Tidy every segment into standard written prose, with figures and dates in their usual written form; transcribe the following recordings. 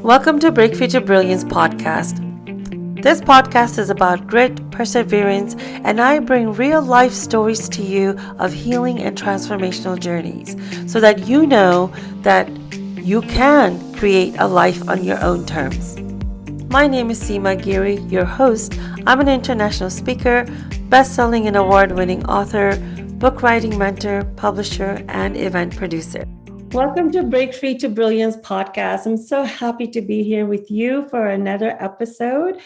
Welcome to Breakthrough to Brilliance podcast. This podcast is about grit, perseverance, and I bring real life stories to you of healing and transformational journeys so that you know that you can create a life on your own terms. My name is Seema Giri, your host. I'm an international speaker, best-selling and award-winning author, book writing mentor, publisher, and event producer. Welcome to Breakthrough to Brilliance podcast. I'm so happy to be here with you for another episode.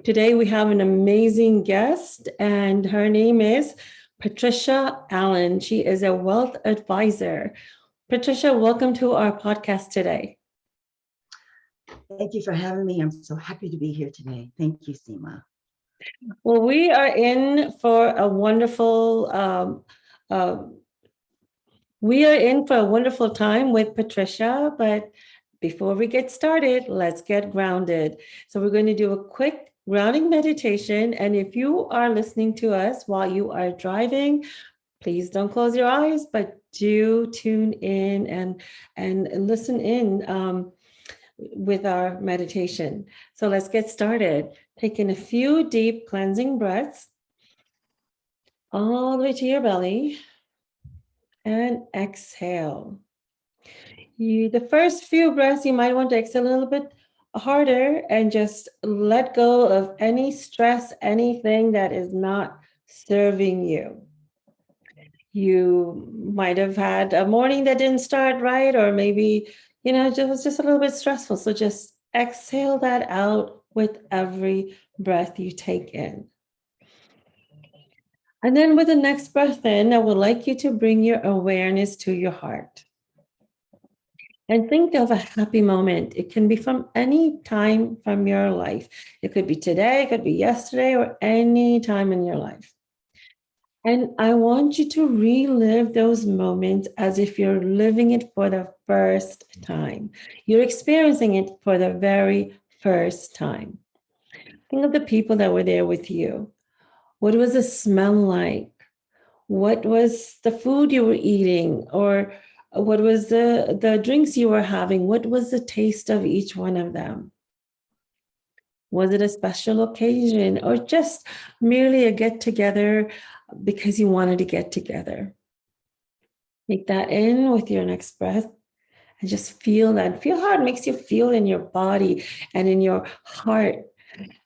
Today we have an amazing guest, and her name is Patricia Allen. She is a wealth advisor. Patricia, welcome to our podcast today. Thank you for having me. I'm so happy to be here today. Thank you, Seema. Well, we are in for a wonderful time with Patricia, but before we get started, let's get grounded. So we're going to do a quick grounding meditation. And if you are listening to us while you are driving, please don't close your eyes, but do tune in and listen in with our meditation. So let's get started. Taking a few deep cleansing breaths all the way to your belly. And exhale. The first few breaths, you might want to exhale a little bit harder and just let go of any stress, anything that is not serving you. You might have had a morning that didn't start right, or maybe, it was just a little bit stressful. So just exhale that out with every breath you take in. And then with the next breath in, I would like you to bring your awareness to your heart. And think of a happy moment. It can be from any time from your life. It could be today, it could be yesterday, or any time in your life. And I want you to relive those moments as if you're living it for the first time. You're experiencing it for the very first time. Think of the people that were there with you. What was the smell like? What was the food you were eating? Or what was the drinks you were having? What was the taste of each one of them? Was it a special occasion or just merely a get together because you wanted to get together? Take that in with your next breath and just feel that. Feel how it makes you feel in your body and in your heart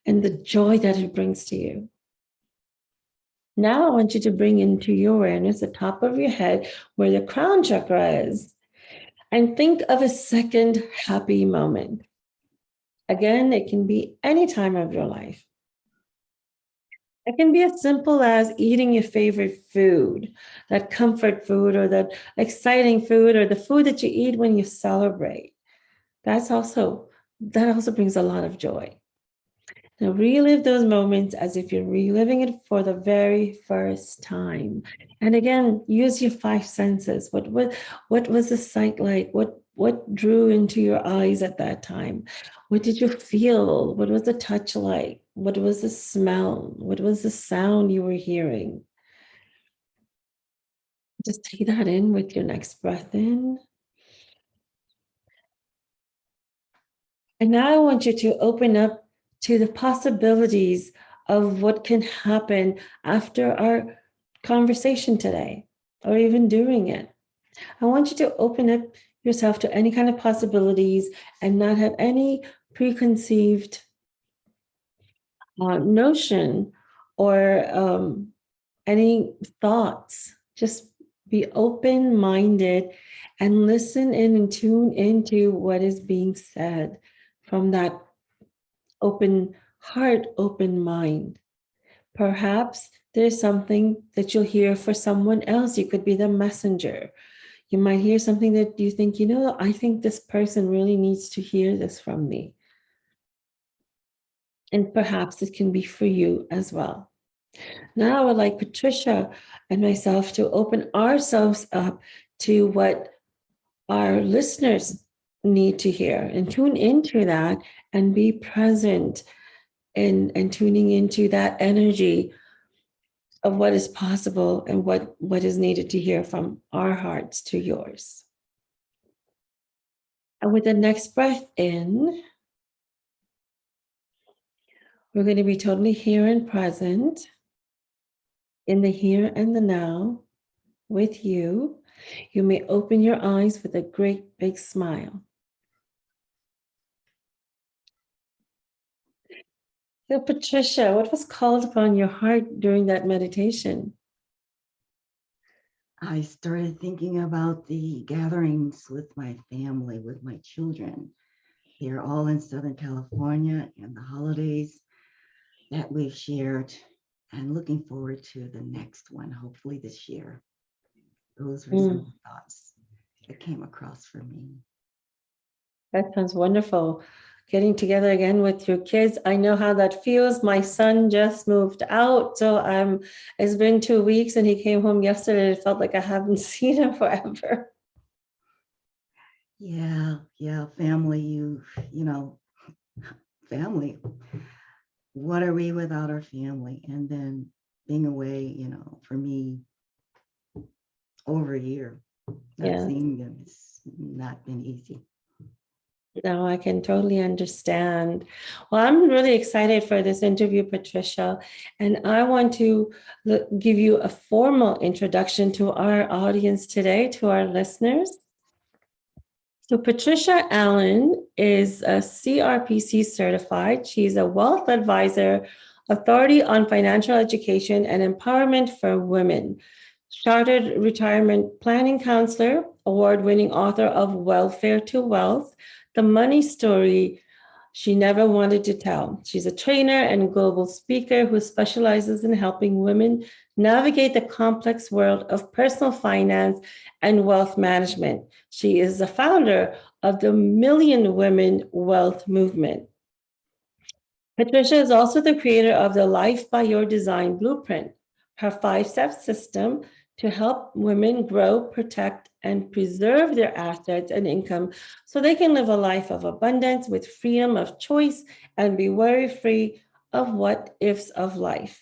and the joy that it brings to you. Now I want you to bring into your awareness the top of your head where the crown chakra is. And think of a second happy moment. Again, it can be any time of your life. It can be as simple as eating your favorite food, that comfort food or that exciting food or the food that you eat when you celebrate. That also brings a lot of joy. Now relive those moments as if you're reliving it for the very first time. And again, use your five senses. What was the sight like? What drew into your eyes at that time? What did you feel? What was the touch like? What was the smell? What was the sound you were hearing? Just take that in with your next breath in. And now I want you to open up to the possibilities of what can happen after our conversation today, or even during it. I want you to open up yourself to any kind of possibilities and not have any preconceived notion or any thoughts. Just be open-minded and listen in and tune into what is being said from that open heart, open mind. Perhaps there's something that you'll hear for someone else. You could be the messenger. You might hear something that you think, I think this person really needs to hear this from me. And perhaps it can be for you as well. Now I would like Patricia and myself to open ourselves up to what our listeners need to hear and tune into that and be present and tuning into that energy of what is possible and what is needed to hear from our hearts to yours. And with the next breath in, We're going to be totally here and present in the here and the now with you. You may open your eyes with a great big smile. So, Patricia, what was called upon your heart during that meditation? I started thinking about the gatherings with my family, with my children. They're all in Southern California, and the holidays that we've shared, and looking forward to the next one, hopefully this year. Those were some thoughts that came across for me. That sounds wonderful. Getting together again with your kids. I know how that feels. My son just moved out. So it's been 2 weeks and he came home yesterday. It felt like I haven't seen him forever. Yeah, family, you know, family. What are we without our family? And then being away, for me, over a year, not Yeah. seeing them, it's not been easy. No, I can totally understand. Well, I'm really excited for this interview, Patricia, and I want to give you a formal introduction to our audience today, to our listeners. So, Patricia Allen is a CRPC certified. She's a wealth advisor, authority on financial education and empowerment for women, chartered retirement planning counselor, award winning author of Welfare to Wealth, The Money Story She Never Wanted to Tell. She's a trainer and global speaker who specializes in helping women navigate the complex world of personal finance and wealth management. She is the founder of the Million Women Wealth Movement. Patricia is also the creator of the Life by Your Design Blueprint, her 5-step system to help women grow, protect, and preserve their assets and income so they can live a life of abundance with freedom of choice and be worry-free of what ifs of life.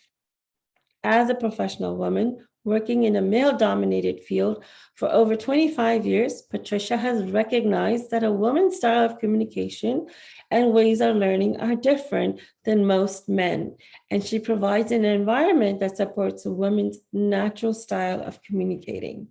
As a professional woman working in a male-dominated field for over 25 years, Patricia has recognized that a woman's style of communication and ways of learning are different than most men, and she provides an environment that supports a woman's natural style of communicating.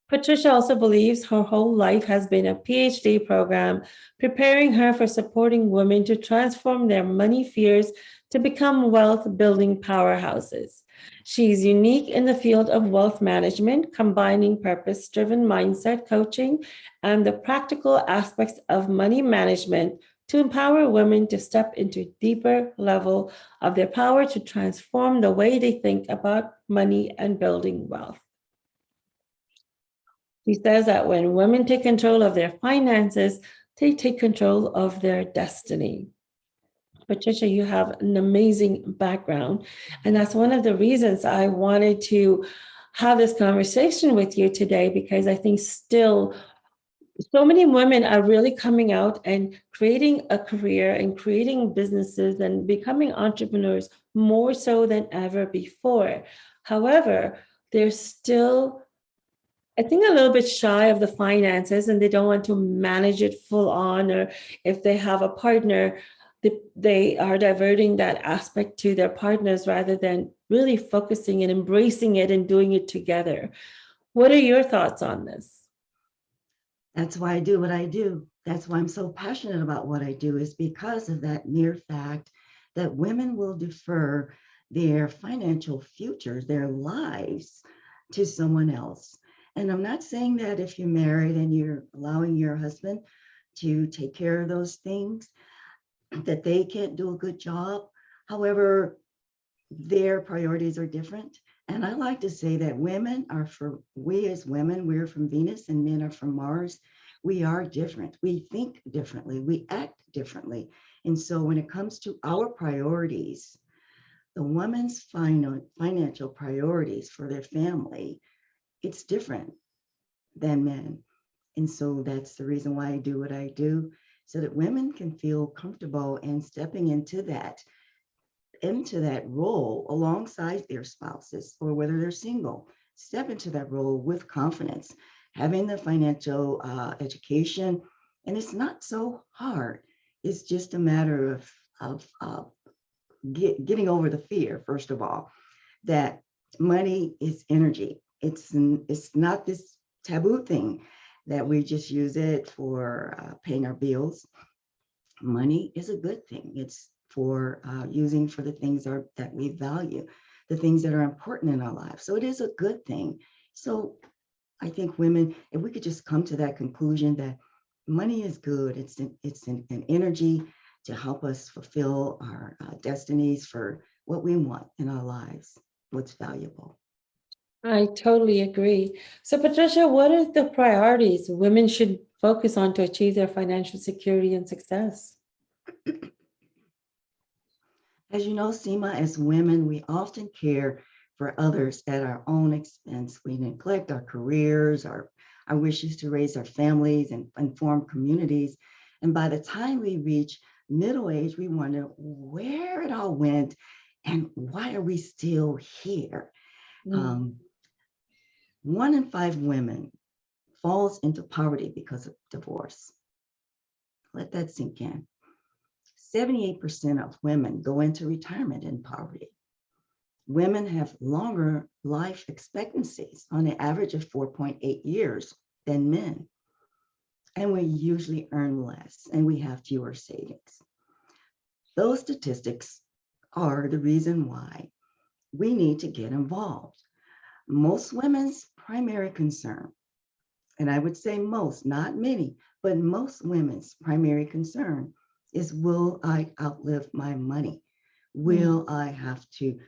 Patricia also believes her whole life has been a PhD program, preparing her for supporting women to transform their money fears to become wealth building powerhouses. She is unique in the field of wealth management, combining purpose driven mindset coaching and the practical aspects of money management to empower women to step into a deeper level of their power to transform the way they think about money and building wealth. He says that when women take control of their finances, they take control of their destiny. Patricia, you have an amazing background. And that's one of the reasons I wanted to have this conversation with you today, because I think still so many women are really coming out and creating a career and creating businesses and becoming entrepreneurs more so than ever before. However, they're still, I think, a little bit shy of the finances and they don't want to manage it full on, or if they have a partner, they are diverting that aspect to their partners rather than really focusing and embracing it and doing it together. What are your thoughts on this? That's why I do what I do. That's why I'm so passionate about what I do, is because of that mere fact that women will defer their financial futures, their lives, to someone else. And I'm not saying that if you're married and you're allowing your husband to take care of those things, that they can't do a good job. However, their priorities are different. And I like to say that we as women, we're from Venus and men are from Mars. We are different. We think differently. We act differently. And so when it comes to our priorities, the woman's financial priorities for their family, it's different than men. And so that's the reason why I do what I do, so that women can feel comfortable in stepping into that role alongside their spouses, or whether they're single, step into that role with confidence, having the financial education. And it's not so hard. It's just a matter of getting over the fear, first of all, that money is energy. It's not this taboo thing that we just use it for paying our bills. Money is a good thing. It's for using for the things that we value, the things that are important in our lives. So it is a good thing. So I think women, if we could just come to that conclusion that money is good, it's an energy to help us fulfill our destinies for what we want in our lives, what's valuable. I totally agree. So, Patricia, what are the priorities women should focus on to achieve their financial security and success? As you know, Seema, as women, we often care for others at our own expense. We neglect our careers, our wishes to raise our families and form communities. And by the time we reach middle age, we wonder where it all went and why are we still here? Mm. 1 in 5 women falls into poverty because of divorce. Let that sink in. 78% of women go into retirement in poverty. Women have longer life expectancies on the average of 4.8 years than men. And we usually earn less and we have fewer savings. Those statistics are the reason why we need to get involved. Most women's primary concern, and I would say most, not many, but most women's primary concern is, will I outlive my money? Will I have to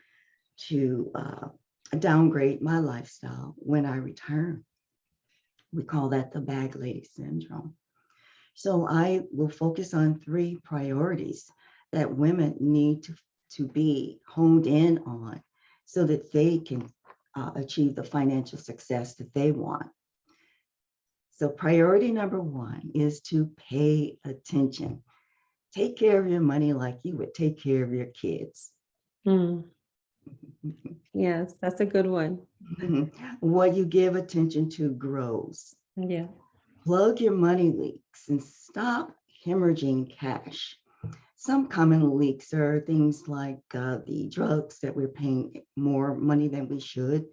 downgrade my lifestyle when I return? We call that the bag lady syndrome. So I will focus on 3 priorities that women need to be honed in on so that they can achieve the financial success that they want. So priority number 1 is to pay attention. Take care of your money like you would take care of your kids. Mm. Yes, that's a good one. What you give attention to grows. Yeah. Plug your money leaks and stop hemorrhaging cash. Some common leaks are things like the drugs that we're paying more money than we should,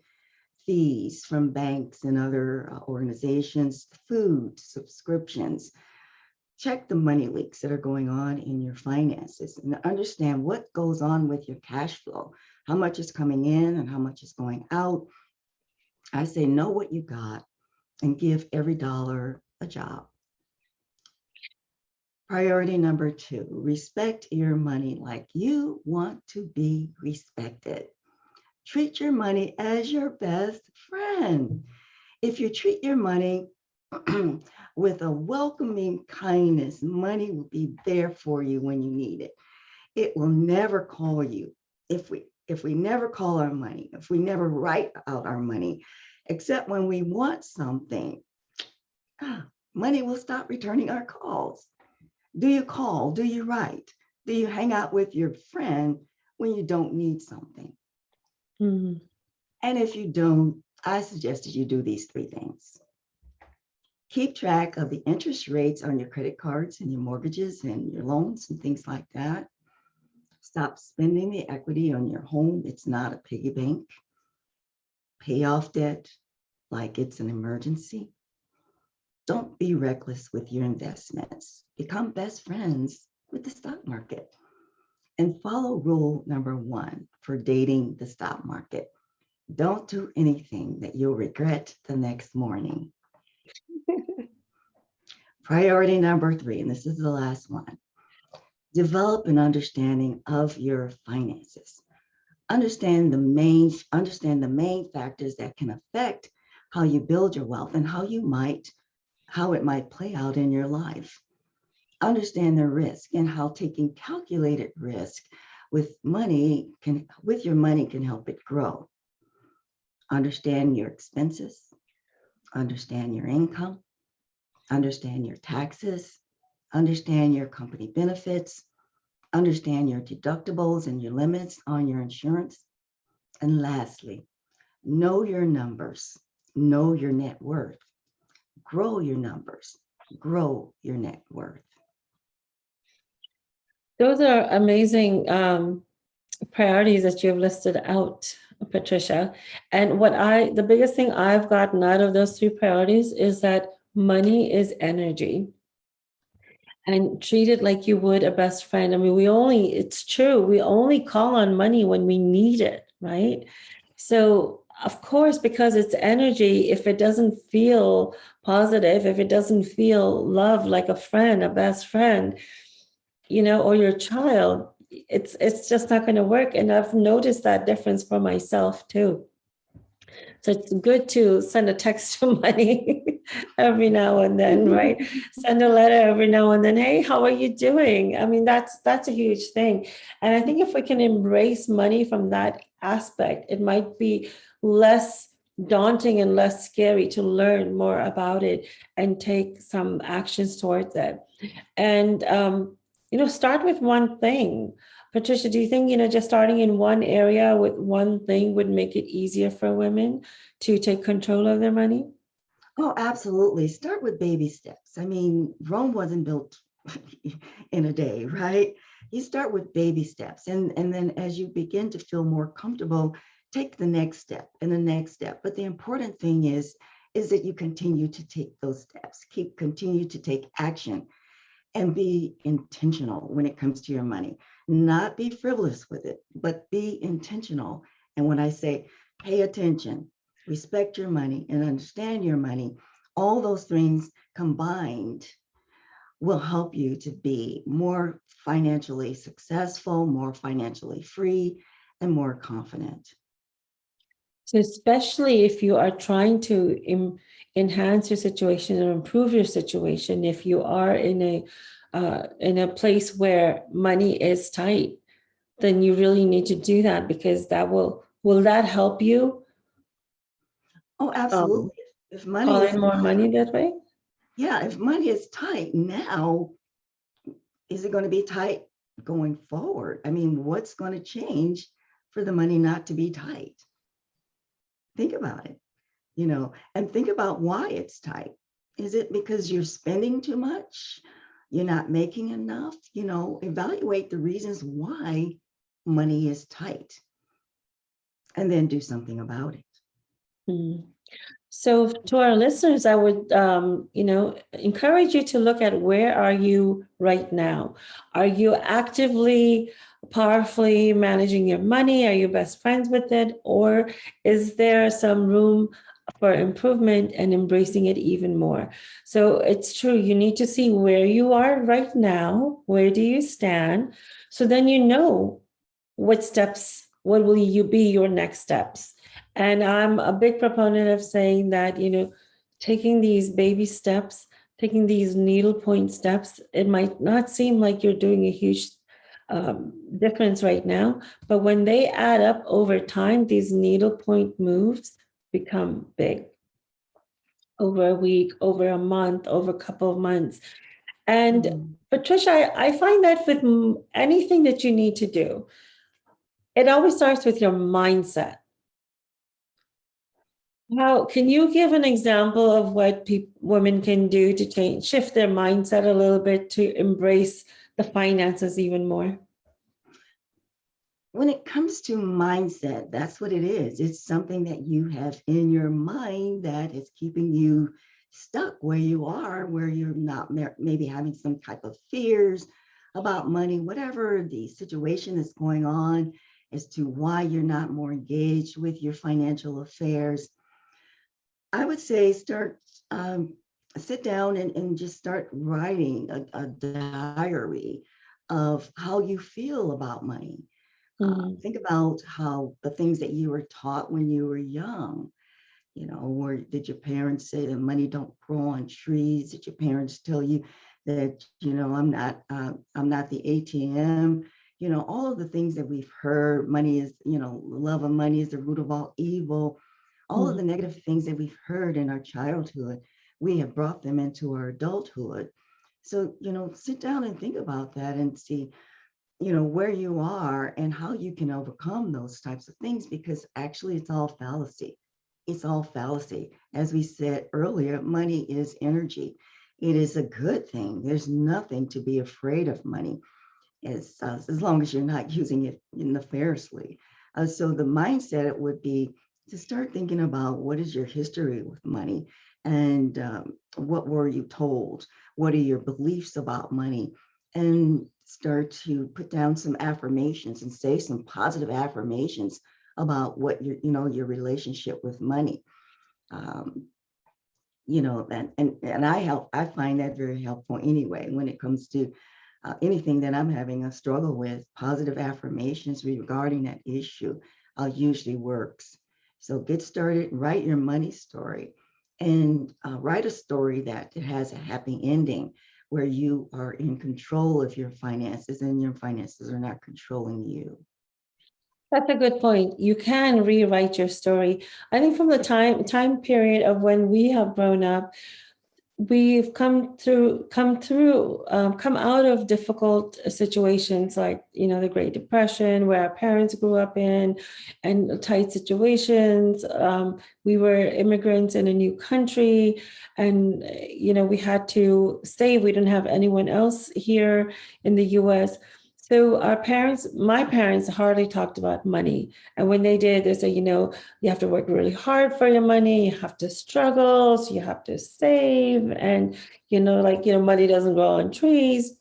fees from banks and other organizations, food subscriptions. Check the money leaks that are going on in your finances and understand what goes on with your cash flow, how much is coming in and how much is going out. I say, know what you got and give every dollar a job. Priority number 2, respect your money like you want to be respected. Treat your money as your best friend. If you treat your money with a welcoming kindness, money will be there for you when you need it. It will never call you. If we never call our money, if we never write out our money, except when we want something, money will stop returning our calls. Do you call? Do you write? Do you hang out with your friend when you don't need something? Mm. And if you don't, I suggest that you do these 3 things. Keep track of the interest rates on your credit cards and your mortgages and your loans and things like that. Stop spending the equity on your home. It's not a piggy bank. Pay off debt like it's an emergency. Don't be reckless with your investments. Become best friends with the stock market. And follow rule number 1 for dating the stock market. Don't do anything that you'll regret the next morning. Priority number 3, and this is the last one. Develop an understanding of your finances. Understand the main factors that can affect how you build your wealth and how it might play out in your life. Understand the risk and how taking calculated risk with your money can help it grow. Understand your expenses, understand your income, understand your taxes, understand your company benefits, understand your deductibles and your limits on your insurance. And lastly, know your numbers, know your net worth, grow your numbers, grow your net worth. Those are amazing priorities that you've listed out, Patricia. And the biggest thing I've gotten out of those three priorities is that money is energy, and treat it like you would a best friend. I mean, it's true, we only call on money when we need it, right? So, of course, because it's energy, if it doesn't feel positive, if it doesn't feel love like a friend, a best friend, or your child, it's just not going to work. And I've noticed that difference for myself too. So it's good to send a text to money every now and then, right? Send a letter every now and then. Hey, how are you doing? I mean, that's a huge thing. And I think if we can embrace money from that aspect, it might be less daunting and less scary to learn more about it and take some actions towards it. And start with one thing. Patricia, do you think, just starting in one area with one thing would make it easier for women to take control of their money? Oh, absolutely. Start with baby steps. I mean, Rome wasn't built in a day, right? You start with baby steps. And then as you begin to feel more comfortable, take the next step and the next step. But the important thing is that you continue to take those steps, continue to take action, and be intentional when it comes to your money. Not be frivolous with it, but be intentional. And when I say pay attention, respect your money, and understand your money, all those things combined will help you to be more financially successful, more financially free, and more confident. So especially if you are trying to enhance your situation or improve your situation, if you are in a place where money is tight, then you really need to do that, because will that help you Oh, absolutely. If money call is in more money that way? Yeah, if money is tight now, is it going to be tight going forward? I mean, what's going to change for the money not to be tight? Think about it, and think about why it's tight. Is it because you're spending too much? You're not making enough? Evaluate the reasons why money is tight and then do something about it. Hmm. So to our listeners, I would, encourage you to look at, where are you right now? Are you actively, powerfully managing your money? Are you best friends with it? Or is there some room for improvement and embracing it even more? So it's true. You need to see where you are right now. Where do you stand? So then what will you be your next steps? And I'm a big proponent of saying that, taking these baby steps, taking these needlepoint steps, it might not seem like you're doing a huge difference right now, but when they add up over time, these needlepoint moves become big over a week, over a month, over a couple of months. And Patricia, I find that with anything that you need to do, it always starts with your mindset. How can you give an example of what women can do to shift their mindset a little bit to embrace the finances even more? When it comes to mindset, that's what it is. It's something that you have in your mind that is keeping you stuck where you are, where you're not maybe having some type of fears about money, whatever the situation is going on as to why you're not more engaged with your financial affairs. I would say sit down and just start writing a diary of how you feel about money. Think about how the things that you were taught when you were young, or did your parents say that money don't grow on trees? Did your parents tell you that, I'm not the ATM? All of the things that we've heard, money is, love of money is the root of all evil. All of the negative things that we've heard in our childhood, we have brought them into our adulthood. So, sit down and think about that and see, where you are and how you can overcome those types of things, because actually it's all fallacy. It's all fallacy. As we said earlier, money is energy. It is a good thing. There's nothing to be afraid of money. as long as you're not using it nefariously. So the mindset would be to start thinking about what is your history with money, and what were you told? What are your beliefs about money? And start to put down some affirmations and say some positive affirmations about what your relationship with money. Um, and I find that very helpful anyway when it comes to anything that I'm having a struggle with. Positive affirmations regarding that issue usually works. So get started, write your money story, and write a story that has a happy ending, where you are in control of your finances and your finances are not controlling you. That's a good point. You can rewrite your story. I think from the time period of when we have grown up, we've come out of difficult situations like, the Great Depression, where our parents grew up in, and tight situations. We were immigrants in a new country, and we had to stay. We didn't have anyone else here in the US. So my parents hardly talked about money. And when they did, they said, you have to work really hard for your money. You have to struggle. So you have to save. And, money doesn't grow on trees.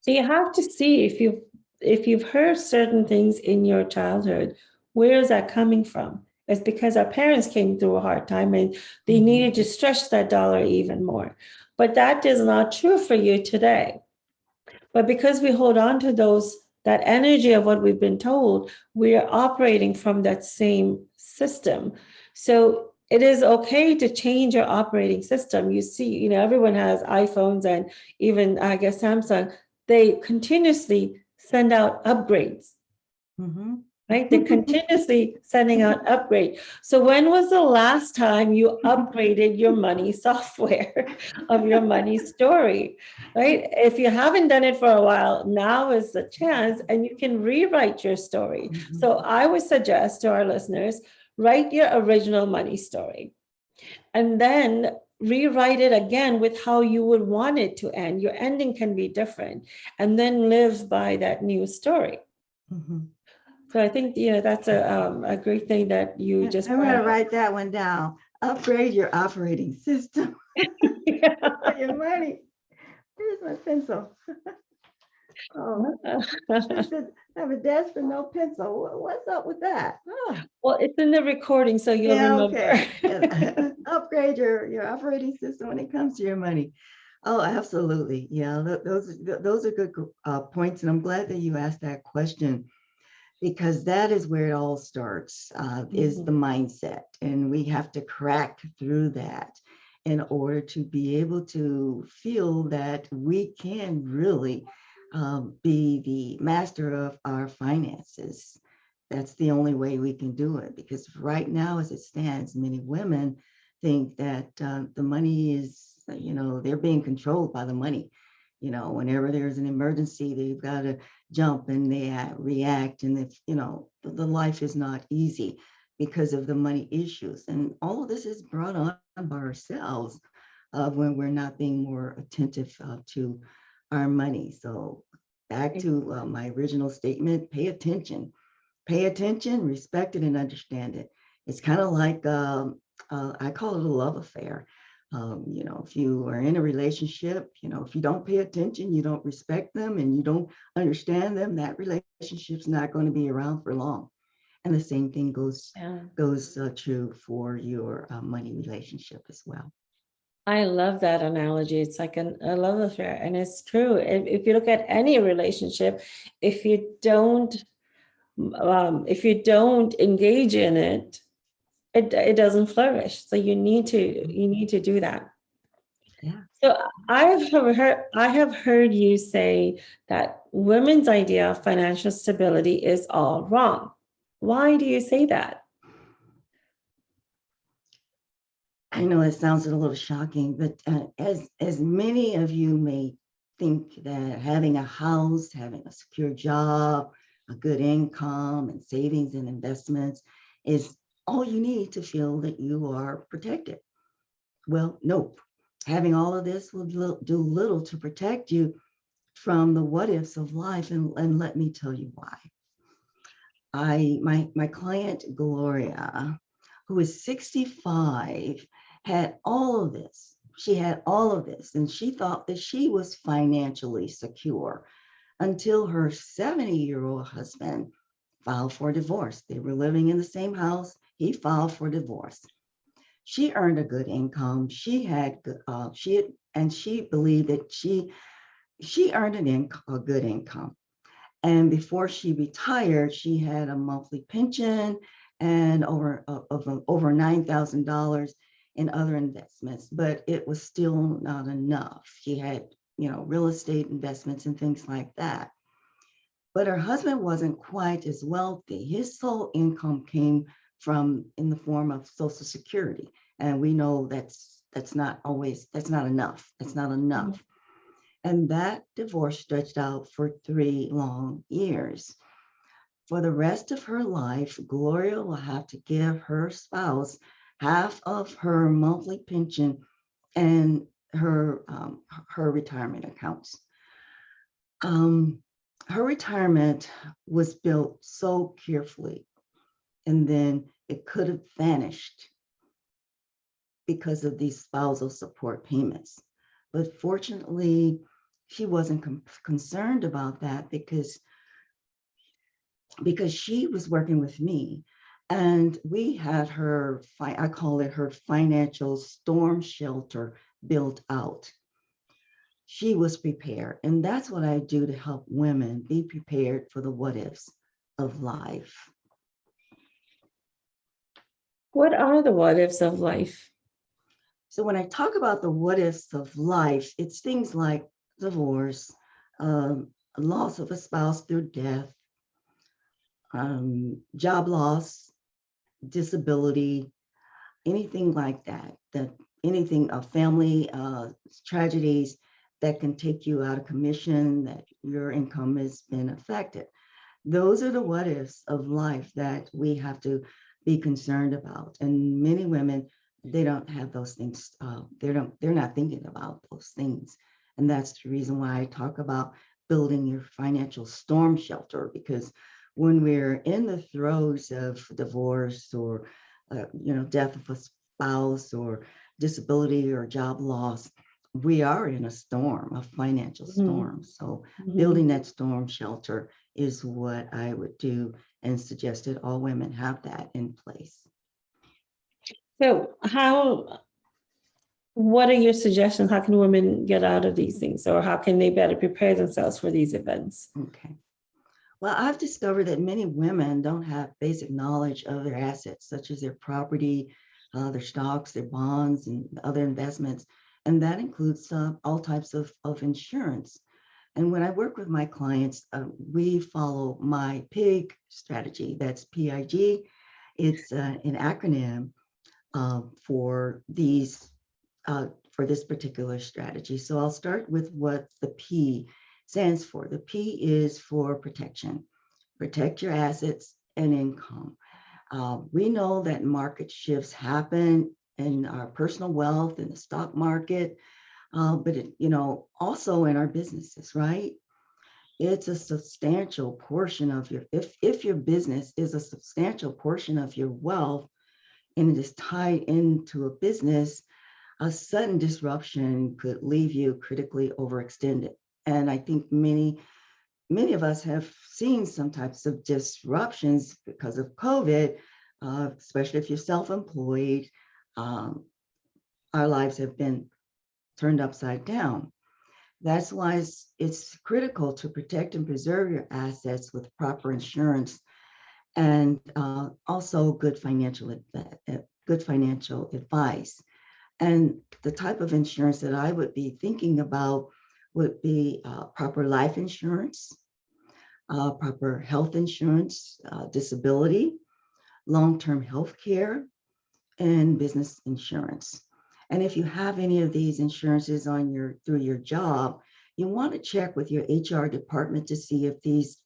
So you have to see if you've heard certain things in your childhood, where is that coming from? It's because our parents came through a hard time and they needed to stretch that dollar even more. But that is not true for you today. But because we hold on to that energy of what we've been told, we are operating from that same system. So it is okay to change your operating system. You see, everyone has iPhones, and even, I guess, Samsung, they continuously send out upgrades. Mm-hmm. Right? They're continuously sending out upgrade. So when was the last time you upgraded your money software of your money story? Right? If you haven't done it for a while, now is the chance, and you can rewrite your story. So I would suggest to our listeners, write your original money story and then rewrite it again with how you would want it to end. Your ending can be different, and then live by that new story. Mm-hmm. So I think, that's a great thing that you just I'm going to write that one down. Upgrade your operating system. For your money. Here's my pencil. Oh, have a desk and no pencil. What's up with that? Oh. Well, it's in the recording, so you'll remember. Okay. Upgrade your operating system when it comes to your money. Oh, absolutely. Yeah, those are good points, and I'm glad that you asked that question, because that is where it all starts, is the mindset. And we have to crack through that in order to be able to feel that we can really be the master of our finances. That's the only way we can do it, because right now, as it stands, many women think that the money is, they're being controlled by the money. Whenever there's an emergency, they've got to jump and they react. And if, the life is not easy because of the money issues. And all of this is brought on by ourselves when we're not being more attentive to our money. So back to my original statement, pay attention, respect it, and understand it. It's kind of like, I call it a love affair. If you are in a relationship, if you don't pay attention, you don't respect them, and you don't understand them, that relationship's not going to be around for long. And the same thing goes true for your money relationship as well. I love that analogy. It's like a love affair, and it's true. If you look at any relationship, if you don't engage in it, it doesn't flourish. So you need to do that. Yeah. So I have heard you say that women's idea of financial stability is all wrong. Why do you say that? I know it sounds a little shocking, but as many of you may think that having a house, having a secure job, a good income, and savings and investments is all you need to feel that you are protected. Well, nope. Having all of this will do little to protect you from the what ifs of life, and let me tell you why. My client Gloria, who is 65, had all of this. She had all of this, and she thought that she was financially secure until her 70-year-old husband filed for divorce. They were living in the same house. He filed for divorce. She earned a good income. She believed that she earned a good income. And before she retired, she had a monthly pension and over $9,000 in other investments, but it was still not enough. She had, real estate investments and things like that. But her husband wasn't quite as wealthy. His sole income came from in the form of Social Security. And we know that's not enough. It's not enough. And that divorce stretched out for 3 long years. For the rest of her life, Gloria will have to give her spouse half of her monthly pension and her retirement accounts. Her retirement was built so carefully, and then it could have vanished because of these spousal support payments. But fortunately, she wasn't concerned about that because she was working with me, and we had her, I call it her financial storm shelter built out. She was prepared, and that's what I do to help women be prepared for the what ifs of life. What are the what ifs of life? So when I talk about the what ifs of life, it's things like divorce, loss of a spouse through death, job loss, disability, anything like that, anything of family tragedies that can take you out of commission, that your income has been affected. Those are the what ifs of life that we have to be concerned about. And many women, they don't have those things. They're not thinking about those things. And that's the reason why I talk about building your financial storm shelter, because when we're in the throes of divorce or death of a spouse or disability or job loss, we are in a storm, a financial storm. So building that storm shelter is what I would do, and suggested all women have that in place. So what are your suggestions? How can women get out of these things, or how can they better prepare themselves for these events? Okay. Well, I've discovered that many women don't have basic knowledge of their assets, such as their property, their stocks, their bonds, and other investments. And that includes all types of insurance. And when I work with my clients, we follow my PIG strategy. That's PIG. It's an acronym for this particular strategy. So I'll start with what the P stands for. The P is for protection. Protect your assets and income. We know that market shifts happen in our personal wealth, in the stock market, but also in our businesses, right? It's a substantial portion of if your business is a substantial portion of your wealth and it is tied into a business, a sudden disruption could leave you critically overextended. And I think many of us have seen some types of disruptions because of COVID, especially if you're self-employed. Our lives have been turned upside down. That's why it's critical to protect and preserve your assets with proper insurance and also good financial advice. And the type of insurance that I would be thinking about would be proper life insurance, proper health insurance, disability, long-term health care, and business insurance. And if you have any of these insurances through your job, you want to check with your HR department to see if these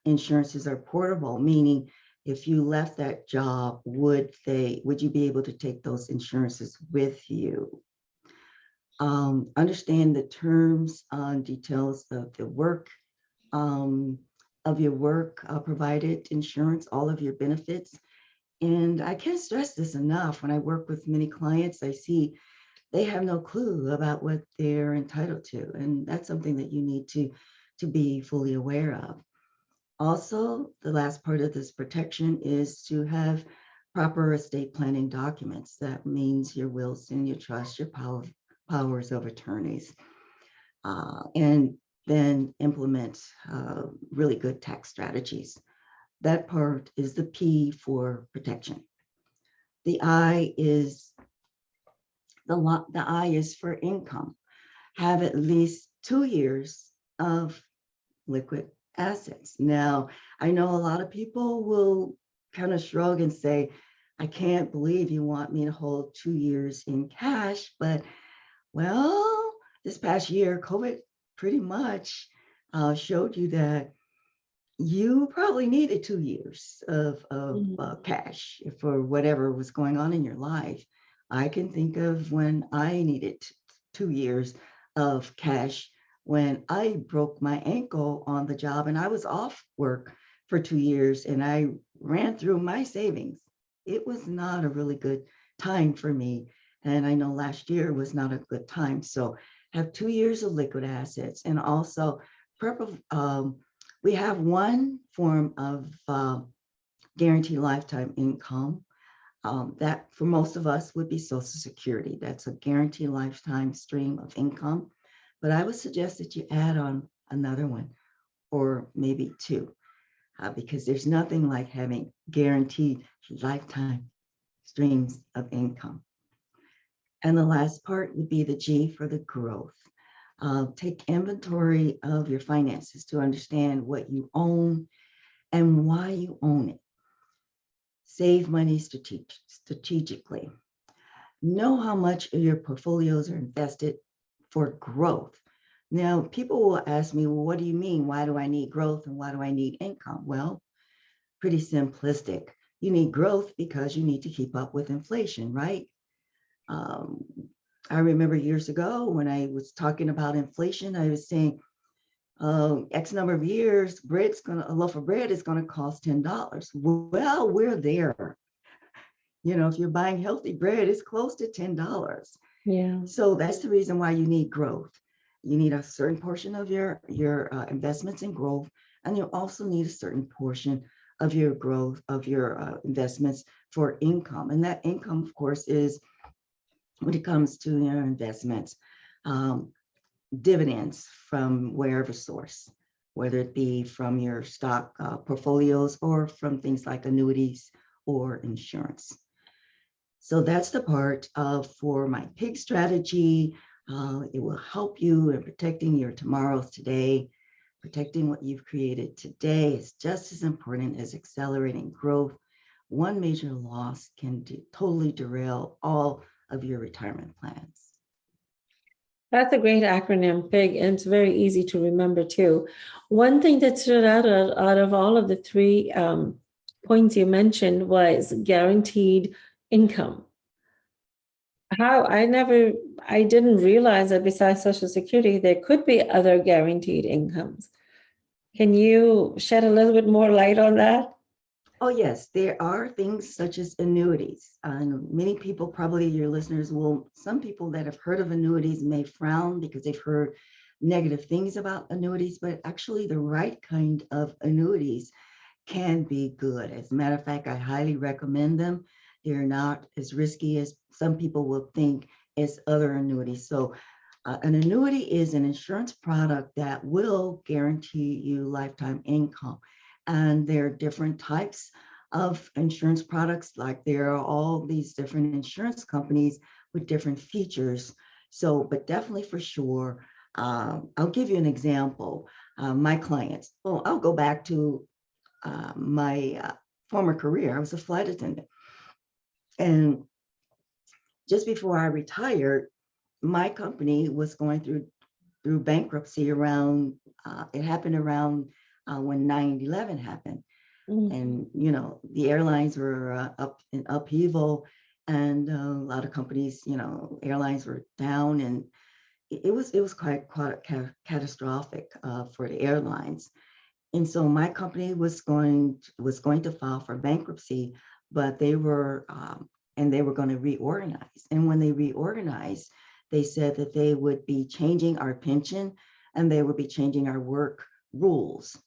insurances are portable, meaning if you left that job, would you be able to take those insurances with you? Understand the terms and details of the work, um, of your work, provided insurance, all of your benefits. And I can't stress this enough. When I work with many clients, I see they have no clue about what they're entitled to. And that's something that you need to be fully aware of. Also, the last part of this protection is to have proper estate planning documents. That means your wills and your trust, your powers of attorneys, and then implement really good tax strategies. That part is the P for protection. The I is the I is for income. Have at least 2 years of liquid assets. Now, I know a lot of people will kind of shrug and say, I can't believe you want me to hold 2 years in cash, but well, this past year, COVID pretty much showed you that you probably needed 2 years of cash for whatever was going on in your life. I can think of when I needed 2 years of cash when I broke my ankle on the job and I was off work for 2 years and I ran through my savings. It was not a really good time for me. And I know last year was not a good time. So have 2 years of liquid assets and also we have one form of guaranteed lifetime income that for most of us would be Social Security. That's a guaranteed lifetime stream of income. But I would suggest that you add on another one or maybe two, because there's nothing like having guaranteed lifetime streams of income. And the last part would be the G for the growth. Take inventory of your finances to understand what you own and why you own it. Save money strategically. Know how much of your portfolios are invested for growth. Now, people will ask me, well, what do you mean? Why do I need growth and why do I need income? Well, pretty simplistic. You need growth because you need to keep up with inflation, right? I remember years ago when I was talking about inflation, I was saying, X number of years, a loaf of bread is going to cost $10. Well, we're there. You know, if you're buying healthy bread, it's close to $10. Yeah. So that's the reason why you need growth. You need a certain portion of your investments in growth, and you also need a certain portion of your growth of your investments for income. And that income, of course, is when it comes to your investments, dividends from wherever source, whether it be from your stock portfolios or from things like annuities or insurance. So that's the part for my PIG strategy. It will help you in protecting your tomorrows today. Protecting what you've created today is just as important as accelerating growth. One major loss can totally derail all of your retirement plans. That's a great acronym, PIG, and it's very easy to remember too. One thing that stood out of all of the three points you mentioned was guaranteed income. I didn't realize that besides Social Security, there could be other guaranteed incomes. Can you shed a little bit more light on that? Oh, yes, there are things such as annuities. Many people, probably your listeners some people that have heard of annuities may frown because they've heard negative things about annuities, but actually the right kind of annuities can be good. As a matter of fact, I highly recommend them. They're not as risky as some people will think as other annuities. So an annuity is an insurance product that will guarantee you lifetime income. And there are different types of insurance products, like there are all these different insurance companies with different features. So, but definitely for sure, I'll give you an example. My clients, I'll go back to my former career. I was a flight attendant. And just before I retired, my company was going through bankruptcy around, it happened around when 9/11 happened. And, you know, the airlines were up in upheaval and a lot of companies, you know, airlines were down and it was quite catastrophic for the airlines. And so my company was going to file for bankruptcy, but they were going to reorganize. And when they reorganized, they said that they would be changing our pension and they would be changing our work rules.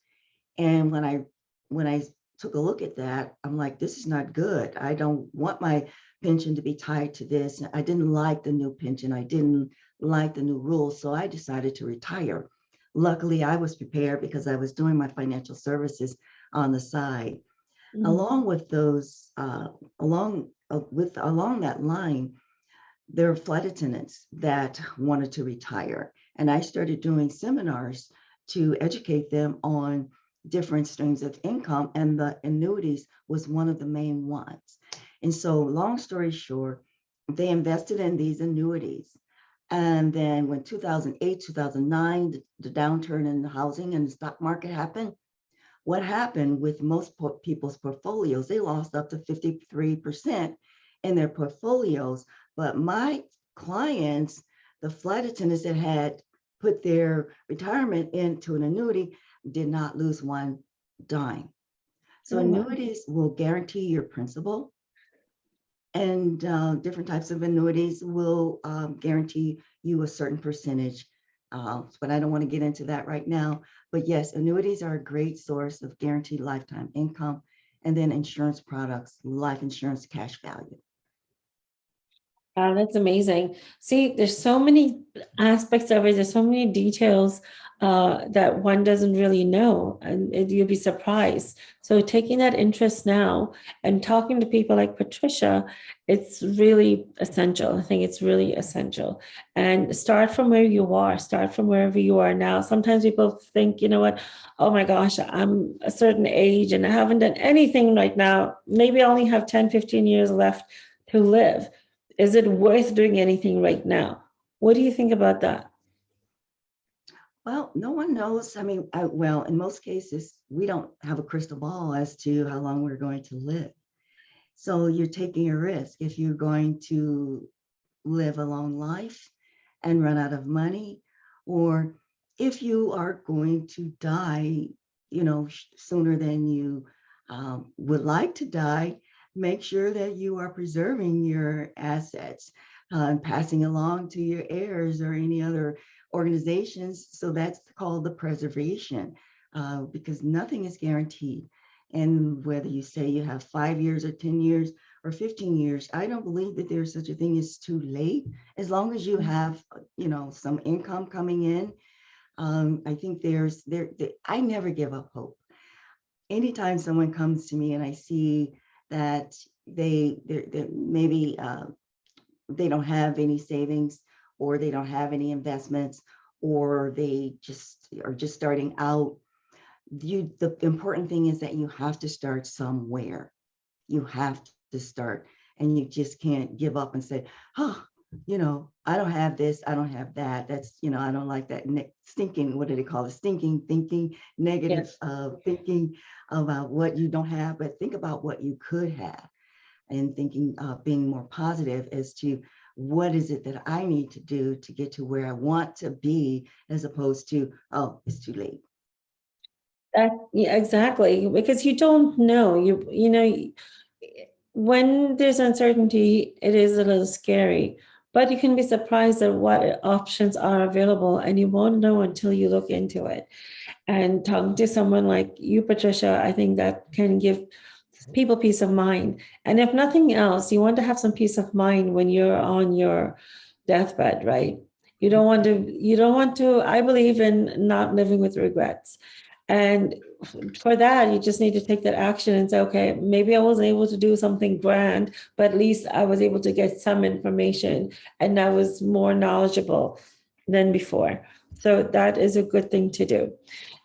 And when I took a look at that, I'm like, this is not good. I don't want my pension to be tied to this. I didn't like the new pension. I didn't like the new rules. So I decided to retire. Luckily, I was prepared because I was doing my financial services on the side. Mm. Along with those, along that line, there were flight attendants that wanted to retire. And I started doing seminars to educate them on different streams of income, and the annuities was one of the main ones. And so, long story short, they invested in these annuities. And then when 2008, 2009, the downturn in the housing and the stock market happened, what happened with most people's portfolios, they lost up to 53% in their portfolios. But my clients, the flight attendants that had put their retirement into an annuity, did not lose one dime. So Oh, wow. annuities will guarantee your principal, and different types of annuities will guarantee you a certain percentage. But I don't want to get into that right now. But yes, annuities are a great source of guaranteed lifetime income. And then insurance products, life insurance, cash value. Wow, that's amazing. See, there's so many aspects of it. There's so many details that one doesn't really know, and you'll be surprised. So taking that interest now and talking to people like Patricia, it's really essential. I think it's really essential. And start from where you are. Start from wherever you are now. Sometimes people think, you know what? Oh my gosh, I'm a certain age and I haven't done anything right now. Maybe I only have 10, 15 years left to live. Is it worth doing anything right now? What do you think about that? Well, no one knows. I mean, well, in most cases, we don't have a crystal ball as to how long we're going to live. So you're taking a risk if you're going to live a long life and run out of money, or if you are going to die, sooner than you would like to die, make sure that you are preserving your assets and passing along to your heirs or any other organizations. So that's called the preservation, because nothing is guaranteed. And whether you say you have 5 years or 10 years or 15 years, I don't believe that there's such a thing as too late. As long as you have, some income coming in, I think I never give up hope. Anytime someone comes to me and I see that they're maybe they don't have any savings, or they don't have any investments, or they just are just starting out, the important thing is that you have to start somewhere. You have to start, and you just can't give up and say, oh, I don't have this, I don't have that. That's, I don't like that stinking, what do they call it? Stinking thinking, negative Yes. thinking about what you don't have, but think about what you could have, and thinking, being more positive as to what is it that I need to do to get to where I want to be, as opposed to, oh, it's too late. Yeah, exactly. Because you don't know. When there's uncertainty, it is a little scary. But you can be surprised at what options are available, and you won't know until you look into it. And talking to someone like you, Patricia, I think that can give people peace of mind. And if nothing else, you want to have some peace of mind when you're on your deathbed, right? You don't want to, I believe in not living with regrets. And for that, you just need to take that action and say, okay, maybe I wasn't able to do something grand, but at least I was able to get some information and I was more knowledgeable than before. So that is a good thing to do.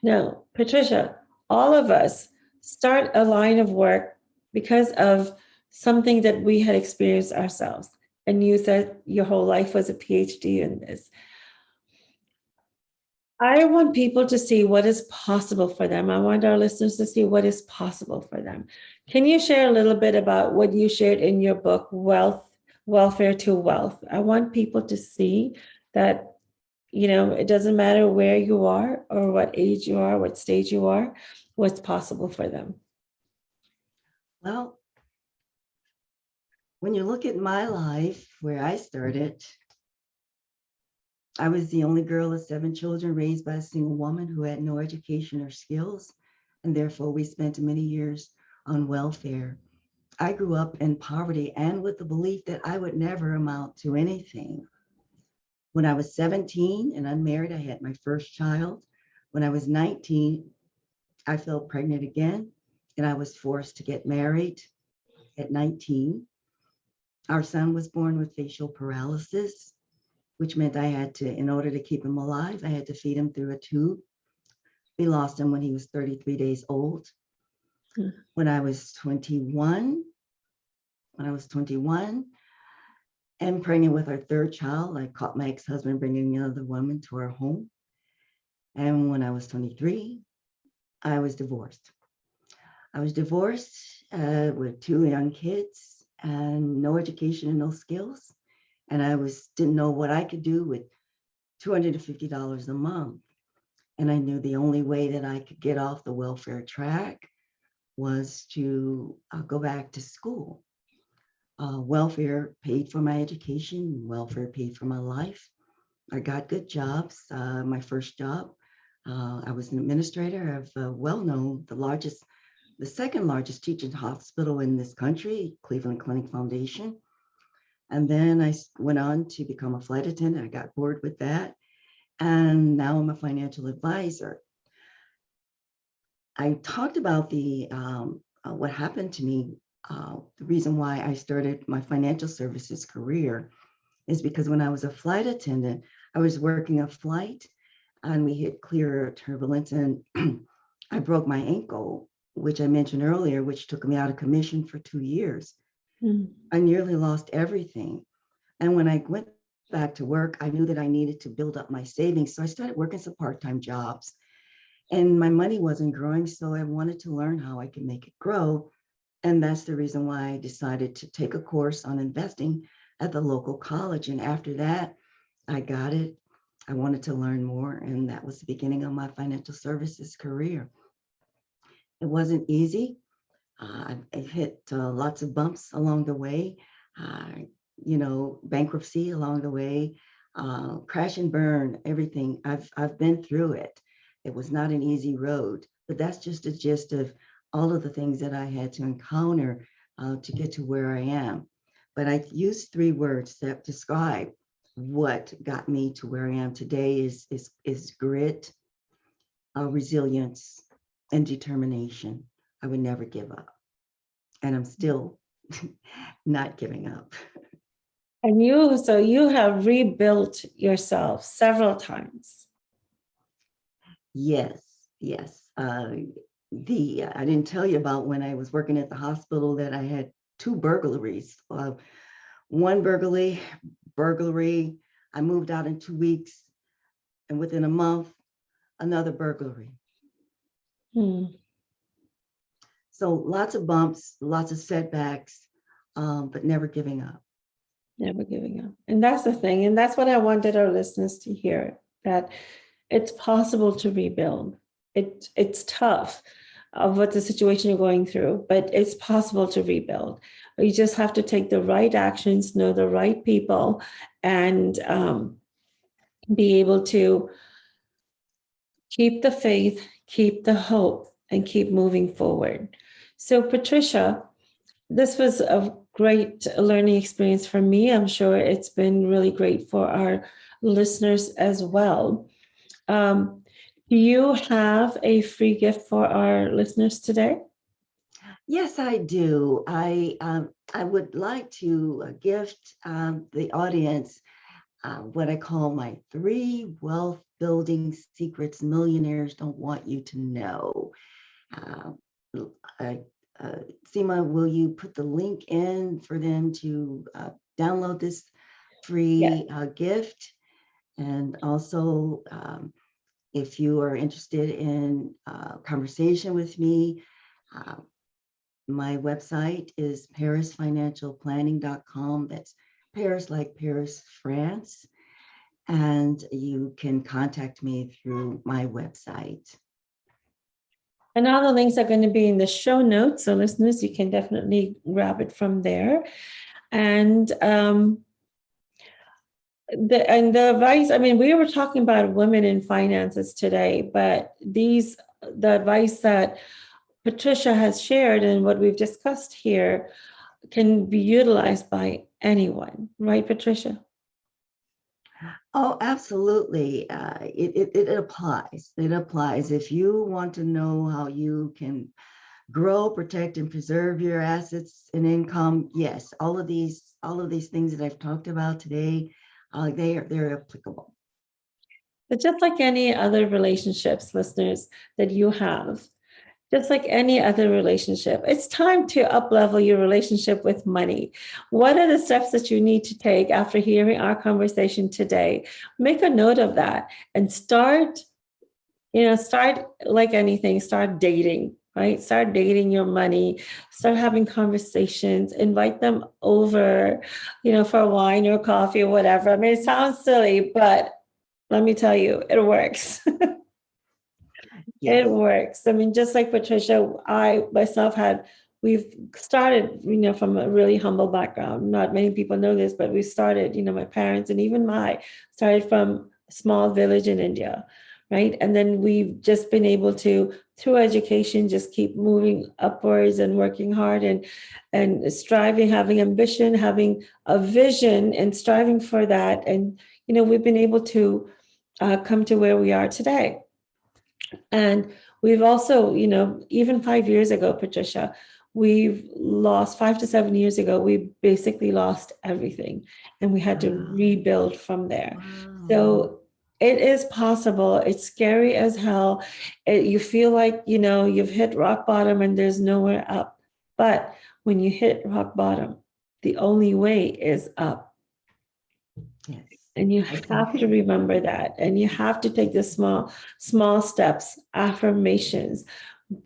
Now, Patricia, all of us start a line of work because of something that we had experienced ourselves. And you said your whole life was a PhD in this. I want people to see what is possible for them. I want our listeners to see what is possible for them. Can you share a little bit about what you shared in your book, Welfare to Wealth? I want people to see that It doesn't matter where you are or what age you are, what stage you are, what's possible for them. Well, when you look at my life, where I started, I was the only girl of 7 children raised by a single woman who had no education or skills, and therefore we spent many years on welfare. I grew up in poverty and with the belief that I would never amount to anything. When I was 17 and unmarried, I had my first child. When I was 19, I fell pregnant again, and I was forced to get married at 19. Our son was born with facial paralysis, which meant I had to, in order to keep him alive, I had to feed him through a tube. We lost him when he was 33 days old. When I was 21, and pregnant with our third child, I caught my ex-husband bringing another woman to our home. And when I was 23, I was divorced. With 2 young kids and no education and no skills. And I didn't know what I could do with $250 a month. And I knew the only way that I could get off the welfare track was to go back to school. Welfare paid for my education, welfare paid for my life. I got good jobs. My first job, I was an administrator of well-known, the second largest teaching hospital in this country, Cleveland Clinic Foundation. And then I went on to become a flight attendant. I got bored with that. And now I'm a financial advisor. I talked about what happened to me. The reason why I started my financial services career is because when I was a flight attendant, I was working a flight and we hit clear turbulence and I broke my ankle, which I mentioned earlier, which took me out of commission for 2 years. I nearly lost everything. And when I went back to work, I knew that I needed to build up my savings. So I started working some part-time jobs and my money wasn't growing. So I wanted to learn how I could make it grow. And that's the reason why I decided to take a course on investing at the local college. And after that, I got it. I wanted to learn more. And that was the beginning of my financial services career. It wasn't easy. I hit lots of bumps along the way, bankruptcy along the way, crash and burn, everything. I've been through it. It was not an easy road, but that's just a gist of all of the things that I had to encounter to get to where I am. But I used 3 words that describe what got me to where I am today is grit, resilience, and determination. I would never give up. And I'm still not giving up. And you have rebuilt yourself several times. Yes. I didn't tell you about when I was working at the hospital that I had 2 burglaries. One burglary, I moved out in 2 weeks, and within a month, another burglary. So lots of bumps, lots of setbacks, but never giving up. Never giving up. And that's the thing. And that's what I wanted our listeners to hear, that it's possible to rebuild. It's tough of what the situation you're going through, but it's possible to rebuild. You just have to take the right actions, know the right people, and be able to keep the faith, keep the hope, and keep moving forward. So, Patricia, this was a great learning experience for me. I'm sure it's been really great for our listeners as well. Do you have a free gift for our listeners today? Yes, I do. I would like to gift the audience what I call my 3 wealth building secrets millionaires don't want you to know. Seema, will you put the link in for them to download this free gift? And also, if you are interested in conversation with me, my website is parisfinancialplanning.com. That's Paris like Paris, France. and you can contact me through my website. And all the links are going to be in the show notes. So listeners, you can definitely grab it from there. And the advice, I mean, we were talking about women in finances today, but the advice that Patricia has shared and what we've discussed here can be utilized by anyone, right, Patricia? Oh, absolutely. It applies. It applies. If you want to know how you can grow, protect, and preserve your assets and income, yes, all of these things that I've talked about today, they're applicable. But just like any other relationships, listeners, that you have, just like any other relationship, it's time to uplevel your relationship with money. What are the steps that you need to take after hearing our conversation today? Make a note of that and start like anything, start dating, right? Start dating your money, start having conversations, invite them over, for wine or coffee or whatever. I mean, it sounds silly, but let me tell you, it works. Yes. It works. I mean, just like Patricia, I myself we've started, from a really humble background. Not many people know this, but we started, my parents and even started from a small village in India, right? And then we've just been able to, through education, just keep moving upwards and working hard and striving, having ambition, having a vision and striving for that. And, we've been able to come to where we are today. And we've also, even 5 years ago, Patricia, we've lost 5 to 7 years ago, we basically lost everything and we had to Wow. rebuild from there. Wow. So it is possible. It's scary as hell. You feel like, you've hit rock bottom and there's nowhere up. But when you hit rock bottom, the only way is up. Yes. And you have to remember that. And you have to take the small steps, affirmations,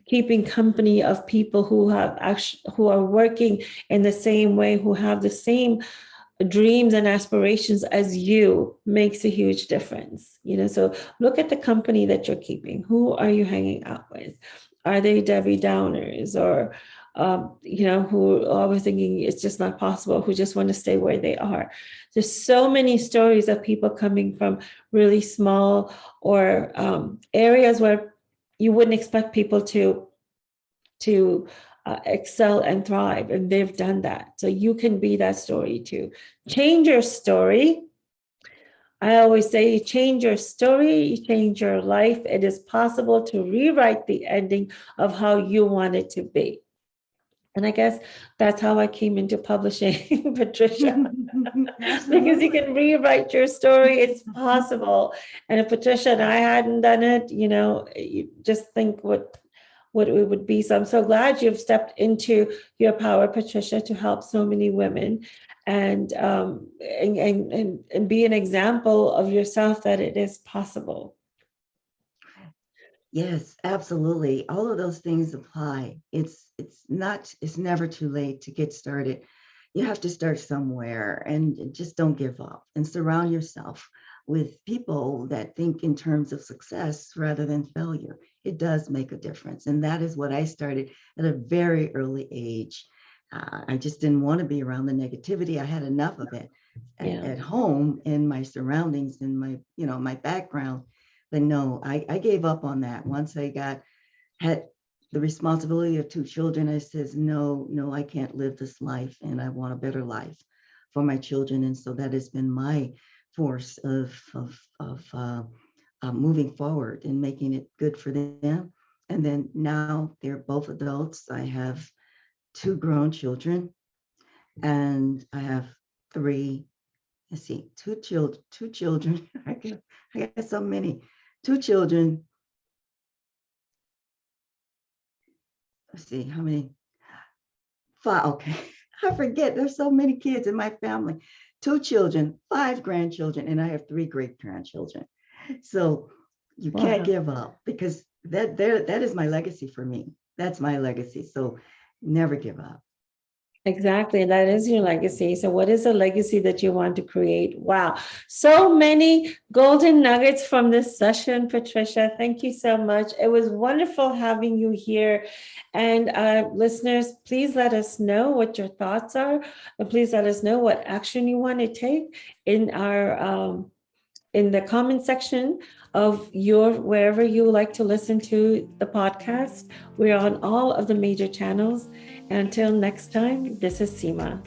keeping company of people who are working in the same way, who have the same dreams and aspirations as you makes a huge difference. So look at the company that you're keeping. Who are you hanging out with? Are they Debbie Downers or who are always thinking it's just not possible, who just want to stay where they are? There's so many stories of people coming from really small or areas where you wouldn't expect people to excel and thrive, and they've done that. So you can be that story too. Change your story. I always say, you change your story, you change your life. It is possible to rewrite the ending of how you want it to be. And I guess that's how I came into publishing, Patricia, because you can rewrite your story. It's possible. And if Patricia and I hadn't done it, you just think what it would be. So I'm so glad you've stepped into your power, Patricia, to help so many women and be an example of yourself that it is possible. Yes, absolutely. All of those things apply. It's never too late to get started. You have to start somewhere and just don't give up and surround yourself with people that think in terms of success rather than failure. It does make a difference. And that is what I started at a very early age. I just didn't want to be around the negativity. I had enough of it at home, in my surroundings, in my, my background. But no, I gave up on that. Once I had the responsibility of 2 children, I says, no, I can't live this life, and I want a better life for my children. And so that has been my force of moving forward and making it good for them. And then now they're both adults. I have 2 grown children, and I have 3. Let's see, 2 children. I got so many. 2 children. Let's see, how many? 5. Okay, I forget. There's so many kids in my family. 2 children, 5 grandchildren, and I have 3 great grandchildren. So you can't give up, because that is my legacy for me. That's my legacy. So never give up. Exactly. That is your legacy. So, what is a legacy that you want to create? Wow. So many golden nuggets from this session, Patricia. Thank you so much. It was wonderful having you here. And listeners, please let us know what your thoughts are. And please let us know what action you want to take in our in the comment section of your wherever you like to listen to the podcast. We're on all of the major channels. Until next time, this is Seema.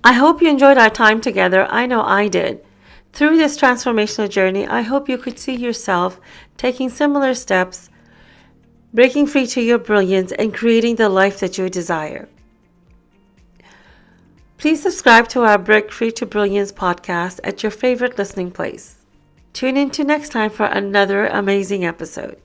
I hope you enjoyed our time together. I know I did. Through this transformational journey, I hope you could see yourself taking similar steps, breaking free to your brilliance, and creating the life that you desire. Please subscribe to our Break Free to Brilliance podcast at your favorite listening place. Tune in to next time for another amazing episode.